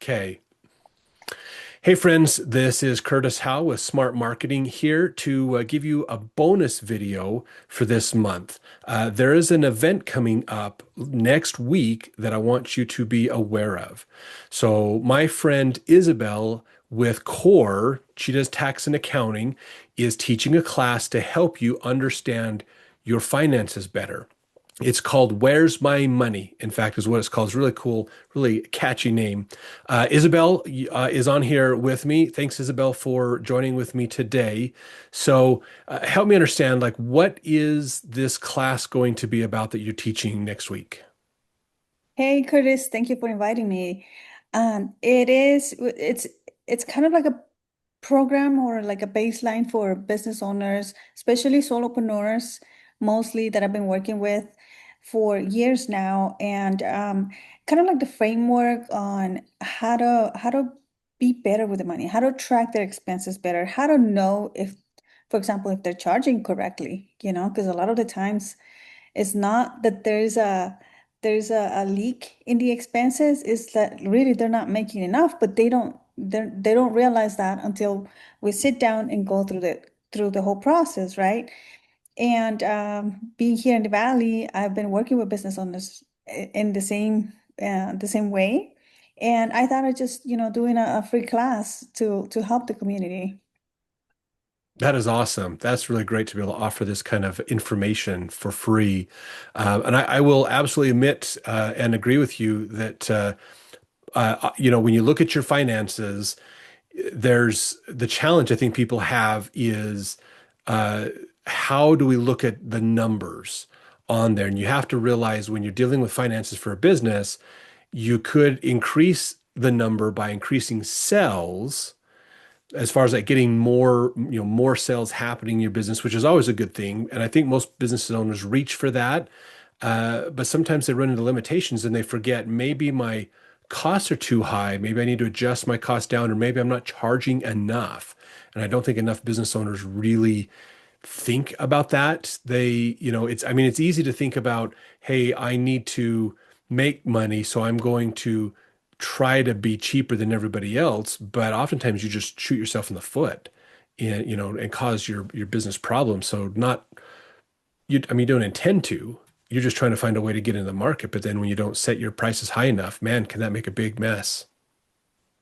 Okay. Hey, friends, this is Curtis Howe with Smart Marketing here to give you a bonus video for this month. There is an event coming up next week that I want you to be aware of. So, my friend Isabel with Core, she does tax and accounting, is teaching a class to help you understand your finances better. It's called Where's My Money? In fact, is what it's called. It's really cool, really catchy name. Isabel is on here with me. Thanks, Isabel, for joining with me today. So, help me understand, like, what is this class going to be about that you're teaching next week? Hey Curtis, thank you for inviting me. It's kind of like a program or like a baseline for business owners, especially solopreneurs, mostly that I've been working with for years now, and kind of like the framework on how to be better with the money, how to track their expenses better, how to know if, for example, if they're charging correctly, because a lot of the times. It's not that there's a leak in the expenses. It's that really they're not making enough, but they don't realize that until we sit down and go through the whole process, right? And being here in the Valley, I've been working with business owners in the same way. And I thought of just, doing a free class to help the community. That is awesome. That's really great to be able to offer this kind of information for free. And I will absolutely admit and agree with you that, when you look at your finances, there's the challenge I think people have is uh, how do we look at the numbers on there? And you have to realize when you're dealing with finances for a business, you could increase the number by increasing sales as far as like getting more sales happening in your business, which is always a good thing. And I think most business owners reach for that. But sometimes they run into limitations and they forget maybe my costs are too high. Maybe I need to adjust my costs down, or maybe I'm not charging enough. And I don't think enough business owners really think about that. I mean, it's easy to think about, hey, I need to make money, so I'm going to try to be cheaper than everybody else. But oftentimes you just shoot yourself in the foot and cause your business problems. So not I mean, you don't intend to. You're just trying to find a way to get into the market. But then when you don't set your prices high enough, man, can that make a big mess?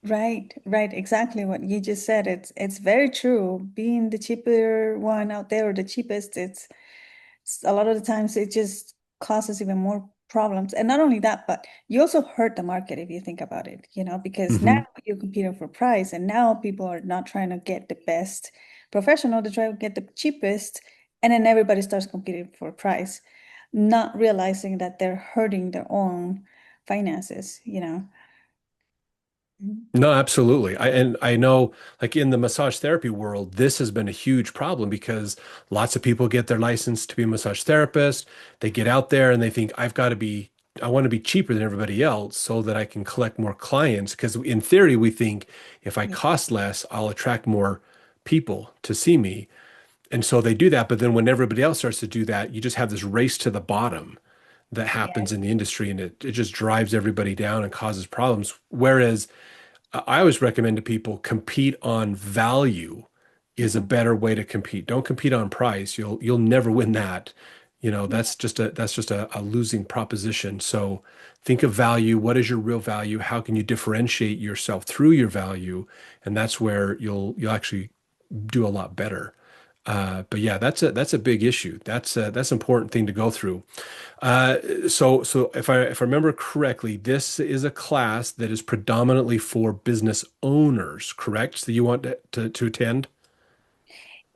Right, right, exactly what you just said. It's very true. Being the cheaper one out there or the cheapest, it's a lot of the times it just causes even more problems. And not only that, but you also hurt the market if you think about it, because now Hmm. you're competing for price, and now people are not trying to get the best professional, they try to get the cheapest, and then everybody starts competing for price, not realizing that they're hurting their own finances. No, absolutely. And I know, like in the massage therapy world, this has been a huge problem because lots of people get their license to be a massage therapist. They get out there and they think, I want to be cheaper than everybody else so that I can collect more clients. Because in theory, we think if I Yeah. cost less, I'll attract more people to see me. And so they do that. But then when everybody else starts to do that, you just have this race to the bottom that happens in the industry, and it just drives everybody down and causes problems. Whereas I always recommend to people compete on value is a Mhm. better way to compete. Don't compete on price. You'll never win that. That's just a losing proposition. So think of value. What is your real value? How can you differentiate yourself through your value? And that's where you'll actually do a lot better. But yeah, that's a big issue. That's an important thing to go through. So if I remember correctly, this is a class that is predominantly for business owners, correct? That you want to attend?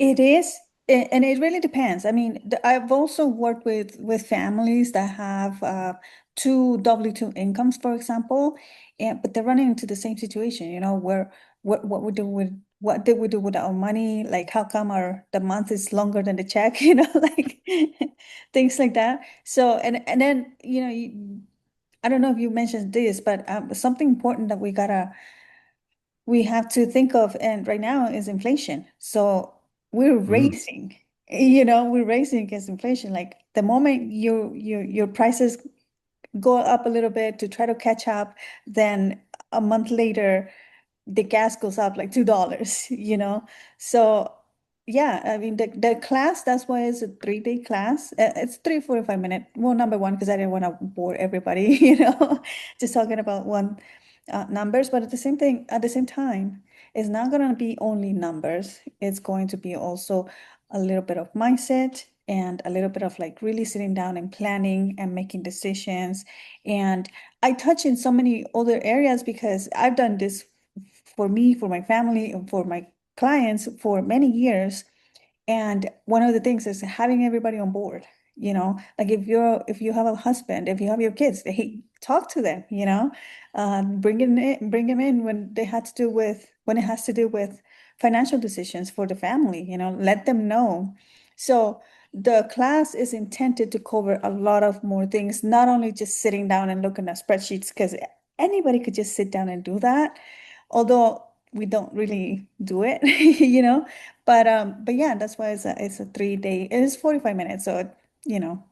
It is, and it really depends. I mean, I've also worked with families that have two W-2 incomes, for example, and but they're running into the same situation, where what we do with what did we do with our money? Like, how come the month is longer than the check? Like things like that. So, and then I don't know if you mentioned this, but something important that we have to think of, and right now is inflation. So we're Mm. racing, we're racing against inflation. Like the moment your prices go up a little bit to try to catch up, then a month later, the gas goes up like $2, you know? So yeah, I mean the class, that's why it's a 3-day class. It's 3 45 minute. Well, number one, because I didn't want to bore everybody, just talking about one numbers, but at the same time, it's not gonna be only numbers. It's going to be also a little bit of mindset and a little bit of like really sitting down and planning and making decisions. And I touch in so many other areas because I've done this for me, for my family, and for my clients for many years. And one of the things is having everybody on board, like if you have a husband, if you have your kids, hey, talk to them, bring them in when they had to do with when it has to do with financial decisions for the family, let them know. So the class is intended to cover a lot of more things, not only just sitting down and looking at spreadsheets, because anybody could just sit down and do that, although we don't really do it, but yeah, that's why it's a 3-day. It is 45 minutes, so you know,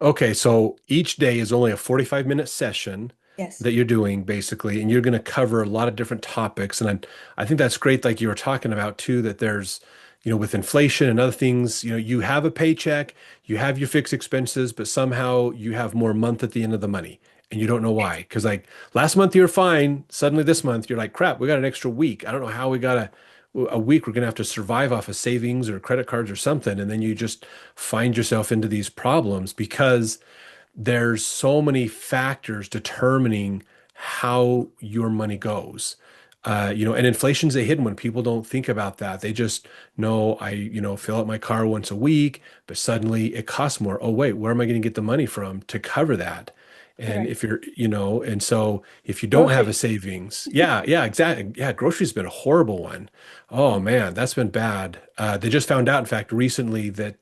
Okay, so each day is only a 45-minute session yes, that you're doing basically, and you're going to cover a lot of different topics. And I think that's great, like you were talking about too, that there's, with inflation and other things, you have a paycheck, you have your fixed expenses, but somehow you have more month at the end of the money, and you don't know why. Because like last month you were fine, suddenly this month you're like, crap, we got an extra week. I don't know how we got a week we're going to have to survive off of savings or credit cards or something. And then you just find yourself into these problems because there's so many factors determining how your money goes. And inflation's a hidden one. People don't think about that. They just know fill up my car once a week, but suddenly it costs more. Oh, wait, where am I going to get the money from to cover that? And correct. if and so if you don't have a Groceries. savings, yeah, exactly. Yeah, groceries been a horrible one. Oh man, that's been bad. They just found out, in fact, recently that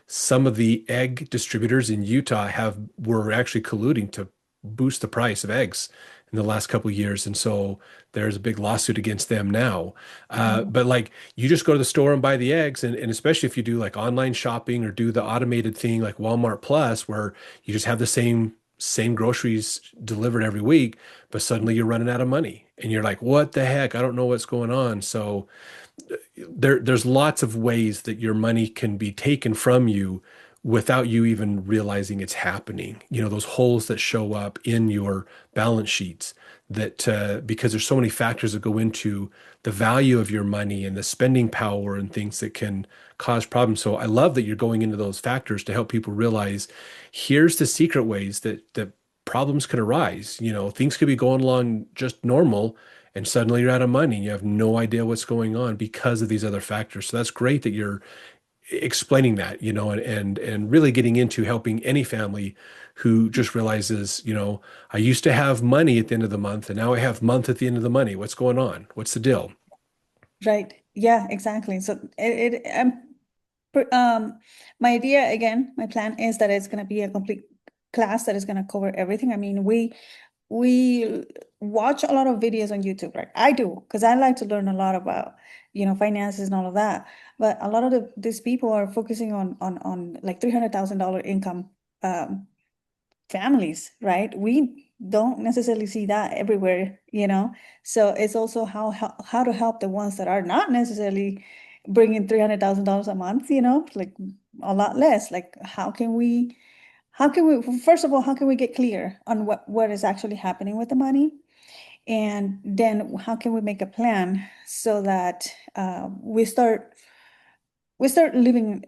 some of the egg distributors in Utah were actually colluding to boost the price of eggs in the last couple of years, and so there's a big lawsuit against them now. Oh, But like, you just go to the store and buy the eggs, and especially if you do like online shopping or do the automated thing like Walmart Plus, where you just have the same groceries delivered every week, but suddenly you're running out of money, and you're like, what the heck? I don't know what's going on. So there's lots of ways that your money can be taken from you without you even realizing it's happening. Those holes that show up in your balance sheets that because there's so many factors that go into the value of your money and the spending power and things that can cause problems. So I love that you're going into those factors to help people realize here's the secret ways that problems can arise. Things could be going along just normal, and suddenly you're out of money and you have no idea what's going on because of these other factors. So that's great that you're explaining that, and really getting into helping any family who just realizes, I used to have money at the end of the month and now I have month at the end of the money. What's going on? What's the deal? right. Yeah, exactly. So pr- um, my idea again, my plan is that it's going to be a complete class that is going to cover everything. I mean, we watch a lot of videos on YouTube, right? I do, because I like to learn a lot about, finances and all of that. But a lot of these people are focusing on like $300,000 income families, right? We don't necessarily see that everywhere, So it's also how to help the ones that are not necessarily bringing $300,000 a month, like a lot less. Like how can we first of all, how can we get clear on what is actually happening with the money? And then how can we make a plan so that we start living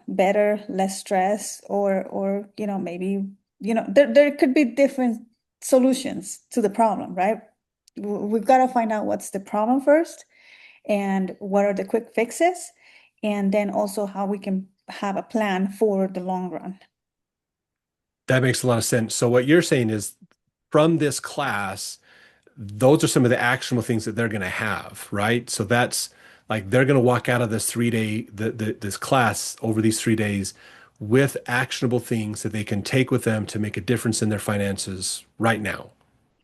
better, less stress, or maybe there could be different solutions to the problem, right? We've got to find out what's the problem first and what are the quick fixes, and then also how we can have a plan for the long run. That makes a lot of sense. So what you're saying is from this class, those are some of the actionable things that they're going to have, right? So that's like they're going to walk out of this 3-day this class over these 3 days with actionable things that they can take with them to make a difference in their finances right now.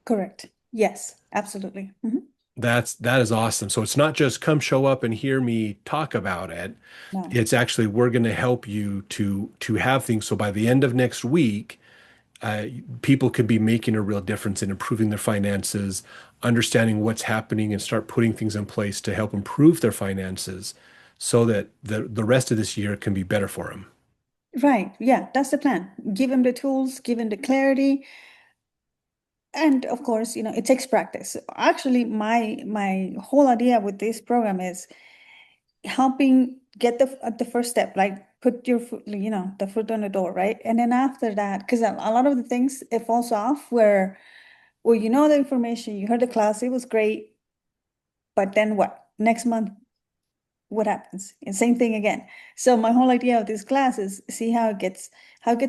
Correct. Yes, absolutely. That is awesome. So it's not just come show up and hear me talk about it. No. It's actually we're going to help you to have things. So by the end of next week, uh, people could be making a real difference in improving their finances, understanding what's happening, and start putting things in place to help improve their finances so that the rest of this year can be better for them. Right. Yeah, that's the plan. Give him the tools, give him the clarity. And of course, it takes practice. Actually, my whole idea with this program is helping get the first step, like put your foot, the foot on the door, right? And then after that, because a lot of the things it falls off where, well, you know the information, you heard the class, it was great, but then what? Next month, what happens? And same thing again. So my whole idea of this class is see how it gets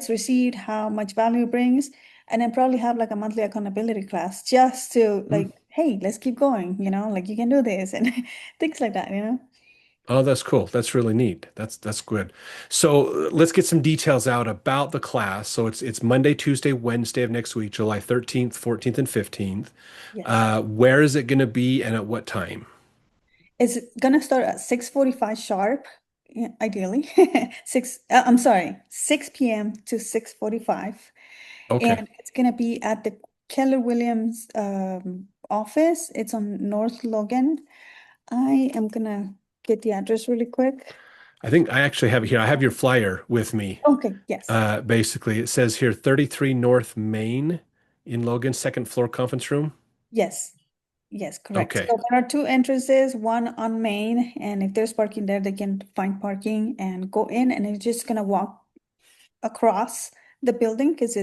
received, how much value it brings, and then probably have like a monthly accountability class just to Mm. like, hey, let's keep going, like you can do this and things like that. Oh, that's cool. That's really neat. That's good. So let's get some details out about the class. So it's Monday, Tuesday, Wednesday of next week, July 13th, 14th, and 15th. Yes. Where is it going to be and at what time? It's gonna start at 6:45 sharp, yeah, ideally. I'm sorry, 6 p.m. to 6:45. Okay. And it's gonna be at the Keller Williams office. It's on North Logan. I am gonna get the address really quick. I think I actually have it here. I have your flyer with me. Okay, yes. Basically, it says here 33 North Main in Logan, second floor conference room. Yes. Yes, correct. Okay. So there are two entrances, one on Main, and if there's parking there, they can find parking and go in, and it's just gonna walk across the building because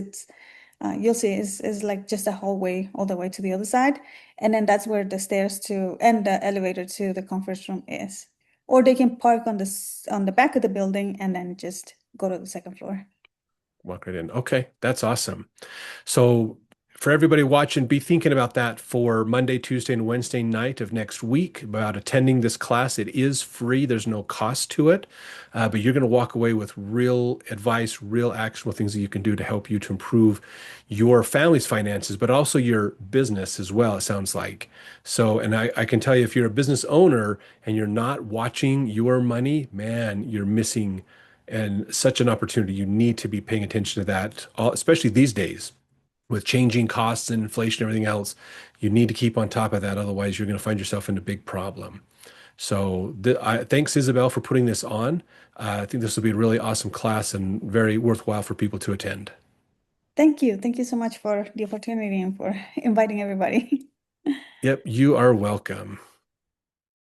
you'll see is like just a hallway all the way to the other side. And then that's where the stairs to and the elevator to the conference room is. Or they can park on the back of the building and then just go to the second floor. Walk right in. Okay. That's awesome. So, for everybody watching, be thinking about that for Monday, Tuesday, and Wednesday night of next week about attending this class. It is free, there's no cost to it, but you're going to walk away with real advice, real actionable things that you can do to help you to improve your family's finances, but also your business as well, it sounds like. So, and I can tell you, if you're a business owner and you're not watching your money, man, you're missing and such an opportunity. You need to be paying attention to that, especially these days with changing costs and inflation and everything else. You need to keep on top of that. Otherwise, you're going to find yourself in a big problem. So thanks, Isabel, for putting this on. I think this will be a really awesome class and very worthwhile for people to attend. Thank you. Thank you so much for the opportunity and for inviting everybody. Yep, you are welcome.